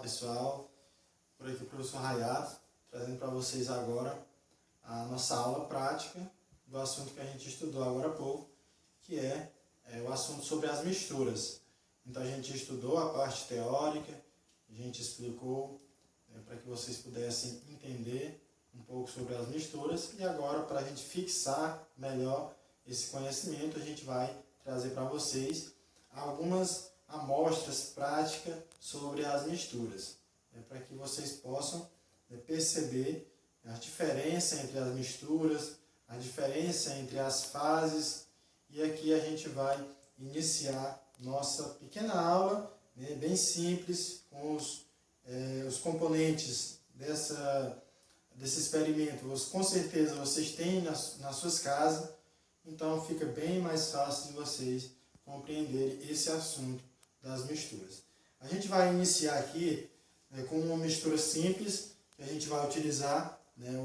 pessoal, por aqui o professor Hayato, trazendo para vocês agora a nossa aula prática do assunto que a gente estudou agora há pouco, que é o assunto sobre as misturas. Então a gente estudou a parte teórica, a gente explicou para que vocês pudessem entender um pouco sobre as misturas, e agora, para a gente fixar melhor esse conhecimento, a gente vai trazer para vocês algumas amostras práticas sobre as misturas, para que vocês possam perceber a diferença entre as misturas, a diferença entre as fases, e aqui a gente vai iniciar nossa pequena aula, bem simples, com os componentes desse experimento. Com certeza vocês têm nas suas casas, então fica bem mais fácil de vocês compreenderem esse assunto das misturas. A gente vai iniciar aqui com uma mistura simples, que a gente vai utilizar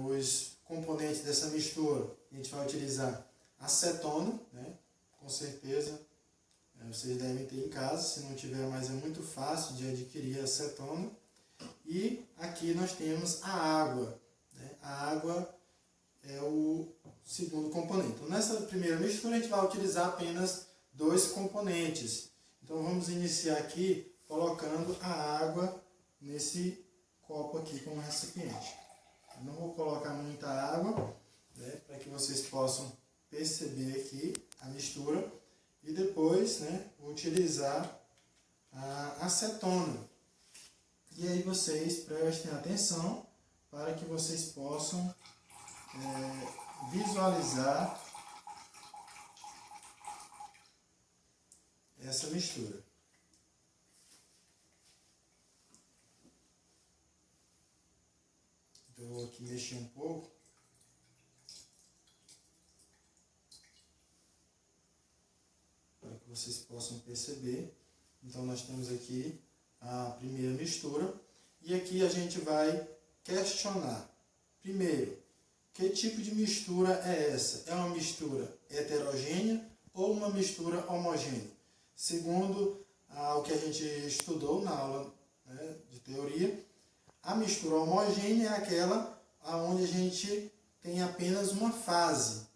os componentes dessa mistura. A gente vai utilizar acetona, com certeza vocês devem ter em casa, se não tiver, mas é muito fácil de adquirir acetona. E aqui nós temos a água. A água é o segundo componente. Então, nessa primeira mistura a gente vai utilizar apenas dois componentes. Então vamos iniciar aqui colocando a água nesse copo aqui como recipiente. Eu não vou colocar muita água, para que vocês possam perceber aqui a mistura, e depois vou utilizar a acetona. E aí vocês prestem atenção para que vocês possam visualizar essa mistura. Eu vou aqui mexer um pouco. Para que vocês possam perceber. Então nós temos aqui a primeira mistura. E aqui a gente vai questionar. Primeiro, que tipo de mistura é essa? É uma mistura heterogênea ou uma mistura homogênea? Segundo o que a gente estudou na aula de teoria, a mistura homogênea é aquela onde a gente tem apenas uma fase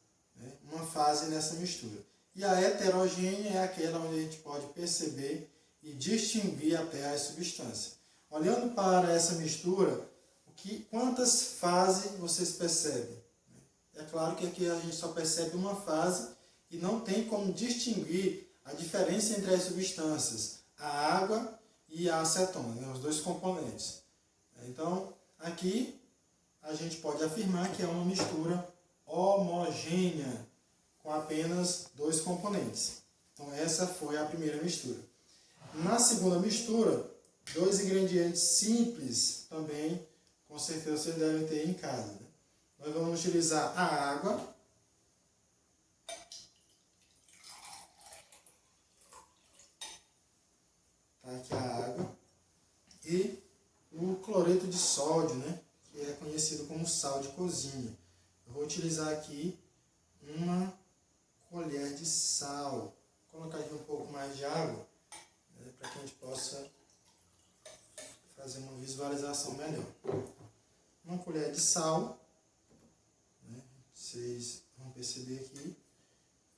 nessa mistura. E a heterogênea é aquela onde a gente pode perceber e distinguir até as substâncias. Olhando para essa mistura, quantas fases vocês percebem? É claro que aqui a gente só percebe uma fase e não tem como distinguir a diferença entre as substâncias, a água e a acetona, os dois componentes. Então, aqui a gente pode afirmar que é uma mistura homogênea, com apenas dois componentes. Então, essa foi a primeira mistura. Na segunda mistura, dois ingredientes simples também, com certeza vocês devem ter em casa. Nós vamos utilizar a água. Tá aqui a água. E o cloreto de sódio, que é conhecido como sal de cozinha. Eu vou utilizar aqui uma colher de sal. Vou colocar aqui um pouco mais de água, para que a gente possa fazer uma visualização melhor. Uma colher de sal, vocês vão perceber aqui,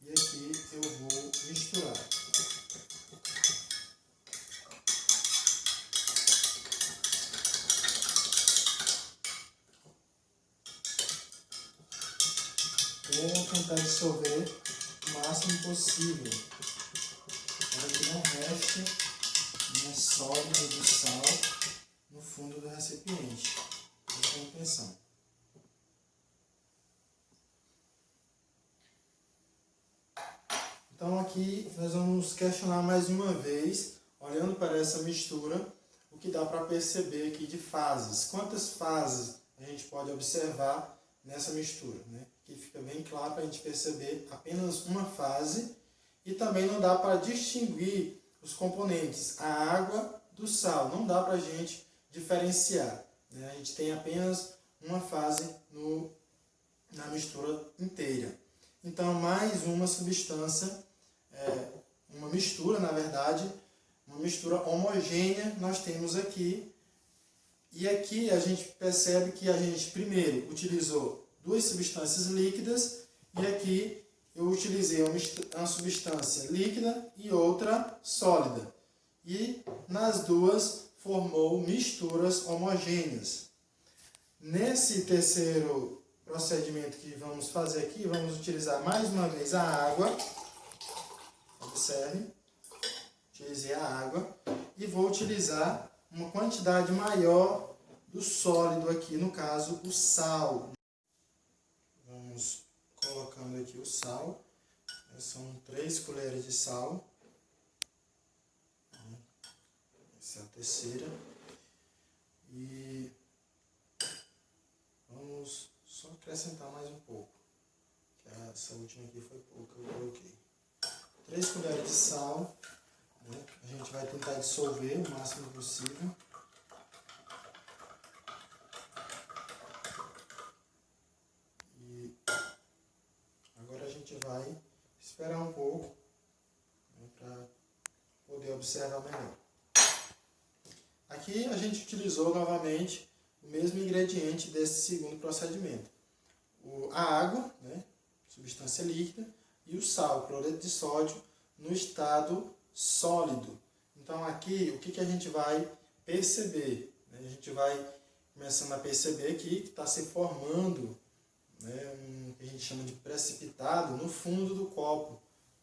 e aqui eu vou misturar. Eu vou tentar dissolver o máximo possível, para que não reste sólido de sal no fundo do recipiente. Essa é a intenção. Então aqui nós vamos questionar mais uma vez, olhando para essa mistura, o que dá para perceber aqui de fases. Quantas fases a gente pode observar nessa mistura, Que fica bem claro para a gente perceber apenas uma fase, e também não dá para distinguir os componentes, a água do sal, não dá para a gente diferenciar. A gente tem apenas uma fase na mistura inteira. Então, mais uma substância, uma mistura, na verdade, uma mistura homogênea nós temos aqui, E aqui a gente percebe que a gente primeiro utilizou duas substâncias líquidas e aqui eu utilizei uma substância líquida e outra sólida. E nas duas formou misturas homogêneas. Nesse terceiro procedimento que vamos fazer aqui, vamos utilizar mais uma vez a água. Observe, utilizei a água e vou utilizar uma quantidade maior do sólido aqui, no caso o sal. Vamos colocando aqui o sal, são 3 colheres de sal. Essa é a terceira. E vamos só acrescentar mais um pouco, que essa última aqui foi pouca, eu coloquei 3 colheres de sal, né? A gente vai tentar dissolver o máximo possível. E agora a gente vai esperar um pouco, né, para poder observar melhor. Aqui a gente utilizou novamente o mesmo ingrediente desse segundo procedimento. A água, né, substância líquida, e o sal, cloreto de sódio, no estado sólido. Então aqui, o que a gente vai perceber? A gente vai começando a perceber aqui que está se formando, né, um que a gente chama de precipitado no fundo do copo.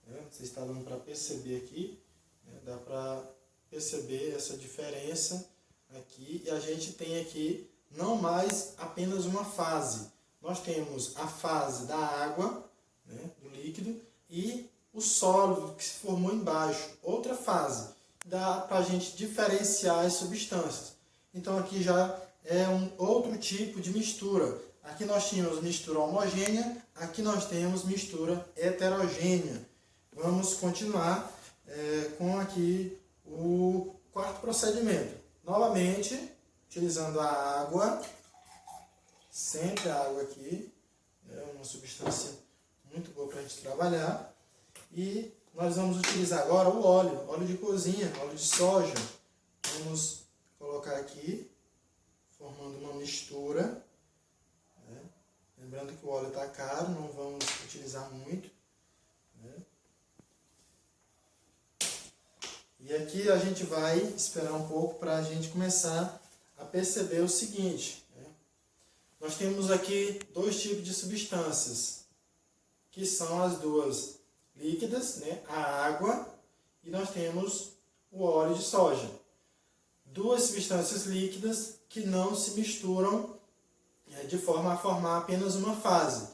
Né? Você está dando para perceber aqui, né, dá para perceber essa diferença aqui. E a gente tem aqui não mais apenas uma fase. Nós temos a fase da água, né, do líquido, e o sólido que se formou embaixo, outra fase. Dá para a gente diferenciar as substâncias. Então aqui já é um outro tipo de mistura. Aqui nós tínhamos mistura homogênea, aqui nós temos mistura heterogênea. Vamos continuar com aqui o quarto procedimento. Novamente, utilizando a água, sempre a água aqui, é uma substância muito boa para a gente trabalhar. E nós vamos utilizar agora o óleo de cozinha, óleo de soja. Vamos colocar aqui, formando uma mistura. Né? Lembrando que o óleo está caro, não vamos utilizar muito. Né? E aqui a gente vai esperar um pouco para a gente começar a perceber o seguinte. Né? Nós temos aqui dois tipos de substâncias, que são as duas líquidas, né? A água, e nós temos o óleo de soja. Duas substâncias líquidas que não se misturam de forma a formar apenas uma fase.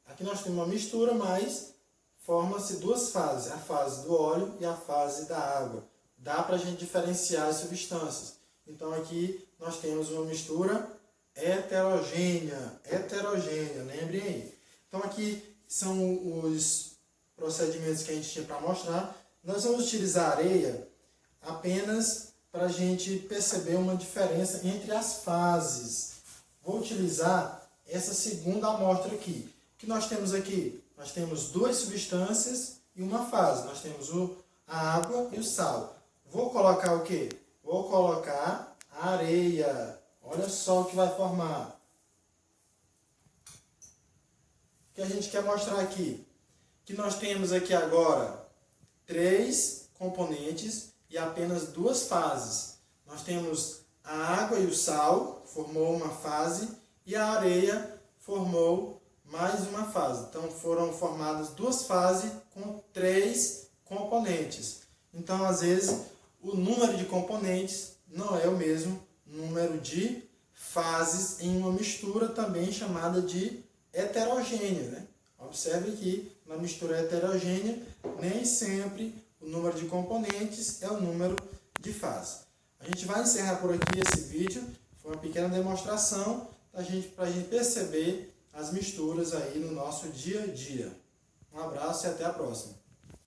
Aqui nós temos uma mistura, mas forma-se duas fases, a fase do óleo e a fase da água. Dá para a gente diferenciar as substâncias. Então aqui nós temos uma mistura heterogênea, lembrem aí. Então aqui são os procedimentos que a gente tinha para mostrar. Nós vamos utilizar areia apenas para a gente perceber uma diferença entre as fases. Vou utilizar essa segunda amostra aqui. O que nós temos aqui? Nós temos duas substâncias e uma fase. Nós temos a água e o sal. Vou colocar o quê? Vou colocar a areia. Olha só o que vai formar. O que a gente quer mostrar aqui? Que nós temos aqui agora 3 componentes e apenas 2 fases. Nós temos a água e o sal, formou uma fase, e a areia formou mais uma fase. Então foram formadas 2 fases com 3 componentes. Então, às vezes, o número de componentes não é o mesmo número de fases em uma mistura, também chamada de heterogênea, né? Observe que na mistura heterogênea, nem sempre o número de componentes é o número de fases. A gente vai encerrar por aqui esse vídeo. Foi uma pequena demonstração para a gente perceber as misturas aí no nosso dia a dia. Um abraço e até a próxima.